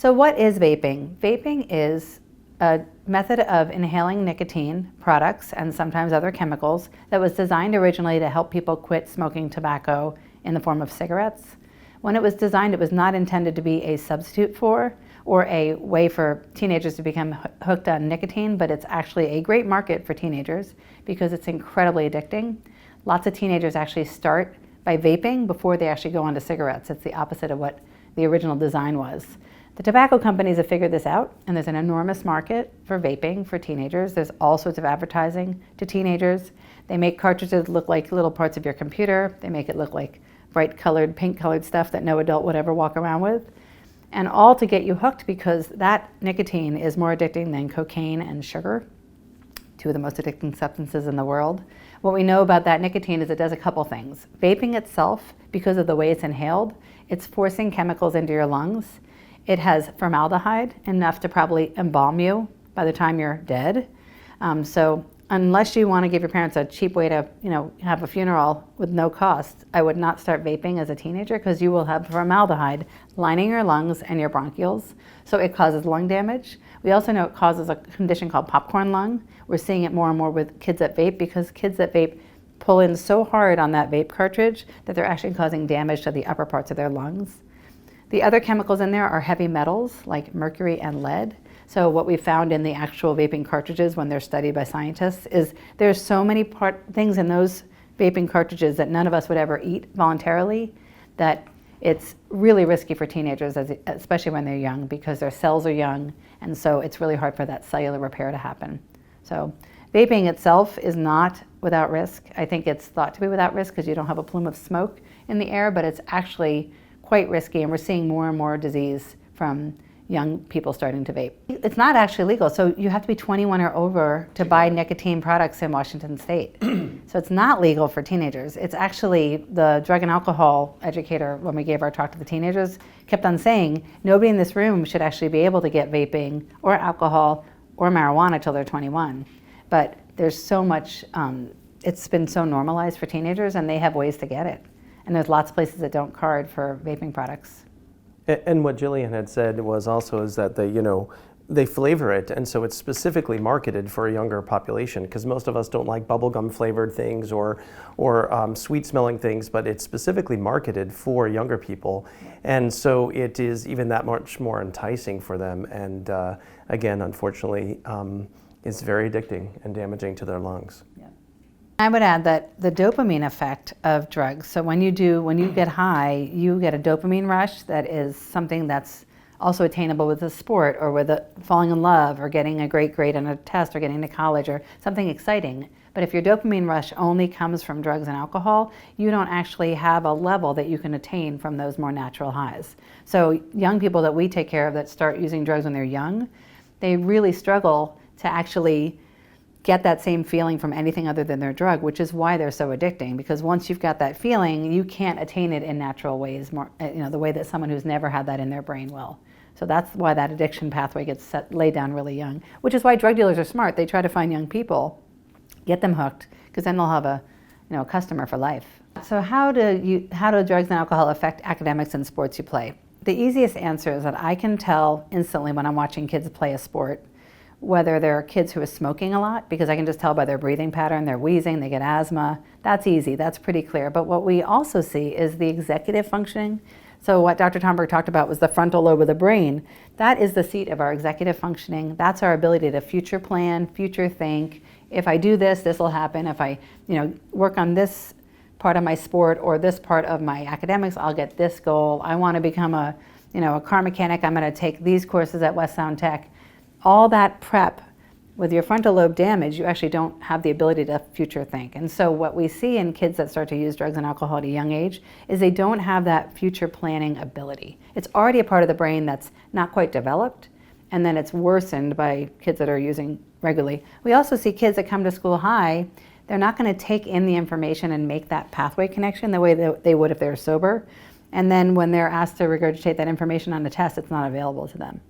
So what is vaping? Vaping is a method of inhaling nicotine products and sometimes other chemicals that was designed originally to help people quit smoking tobacco in the form of cigarettes. When it was designed, it was not intended to be a substitute for or a way for teenagers to become hooked on nicotine, but it's actually a great market for teenagers because it's incredibly addicting. Lots of teenagers actually start by vaping before they actually go on to cigarettes. It's the opposite of what the original design was. The tobacco companies have figured this out, and there's an enormous market for vaping for teenagers. There's all sorts of advertising to teenagers. They make cartridges look like little parts of your computer. They make it look like bright colored, pink colored stuff that no adult would ever walk around with. And all to get you hooked because that nicotine is more addicting than cocaine and sugar, two of the most addicting substances in the world. What we know about that nicotine is it does a couple things. Vaping itself, because of the way it's inhaled, it's forcing chemicals into your lungs. It has formaldehyde, enough to probably embalm you by the time you're dead. So unless you want to give your parents a cheap way to, have a funeral with no cost, I would not start vaping as a teenager because you will have formaldehyde lining your lungs and your bronchioles. So it causes lung damage. We also know it causes a condition called popcorn lung. We're seeing it more and more with kids that vape because kids that vape pull in so hard on that vape cartridge that they're actually causing damage to the upper parts of their lungs. The other chemicals in there are heavy metals like mercury and lead. So what we found in the actual vaping cartridges when they're studied by scientists is there's so many things in those vaping cartridges that none of us would ever eat voluntarily that it's really risky for teenagers, especially when they're young, because their cells are young, and so it's really hard for that cellular repair to happen. So vaping itself is not without risk. I think it's thought to be without risk because you don't have a plume of smoke in the air, but it's actually quite risky, and we're seeing more and more disease from young people starting to vape. It's not actually legal, so you have to be 21 or over to buy nicotine products in Washington State. So it's not legal for teenagers. It's actually the drug and alcohol educator, when we gave our talk to the teenagers, kept on saying nobody in this room should actually be able to get vaping or alcohol or marijuana till they're 21. But there's so much, it's been so normalized for teenagers, and they have ways to get it. And there's lots of places that don't card for vaping products. And what Jillian had said was also is that they flavor it, and so it's specifically marketed for a younger population because most of us don't like bubblegum flavored things or sweet smelling things, but it's specifically marketed for younger people. And so it is even that much more enticing for them. And again, unfortunately, it's very addicting and damaging to their lungs. I would add that the dopamine effect of drugs, so when you get high, you get a dopamine rush that is something that's also attainable with a sport or with falling in love or getting a great grade on a test or getting to college or something exciting. But if your dopamine rush only comes from drugs and alcohol, you don't actually have a level that you can attain from those more natural highs. So young people that we take care of that start using drugs when they're young, they really struggle to actually get that same feeling from anything other than their drug, which is why they're so addicting. Because once you've got that feeling, you can't attain it in natural ways, the way that someone who's never had that in their brain will. So that's why that addiction pathway gets laid down really young, which is why drug dealers are smart. They try to find young people, get them hooked, because then they'll have a customer for life. So how do drugs and alcohol affect academics and sports you play? The easiest answer is that I can tell instantly when I'm watching kids play a sport whether they're kids who are smoking a lot, because I can just tell by their breathing pattern, they're wheezing, they get asthma. That's easy, that's pretty clear. But what we also see is the executive functioning. So what Dr. Tomberg talked about was the frontal lobe of the brain. That is the seat of our executive functioning. That's our ability to future plan, future think. If I do this, this will happen. If I work on this part of my sport or this part of my academics, I'll get this goal. I want to become a car mechanic. I'm going to take these courses at West Sound Tech. All that prep, with your frontal lobe damage, you actually don't have the ability to future think. And so what we see in kids that start to use drugs and alcohol at a young age is they don't have that future planning ability. It's already a part of the brain that's not quite developed, and then it's worsened by kids that are using regularly. We also see kids that come to school high, they're not going to take in the information and make that pathway connection the way that they would if they were sober. And then when they're asked to regurgitate that information on the test, it's not available to them.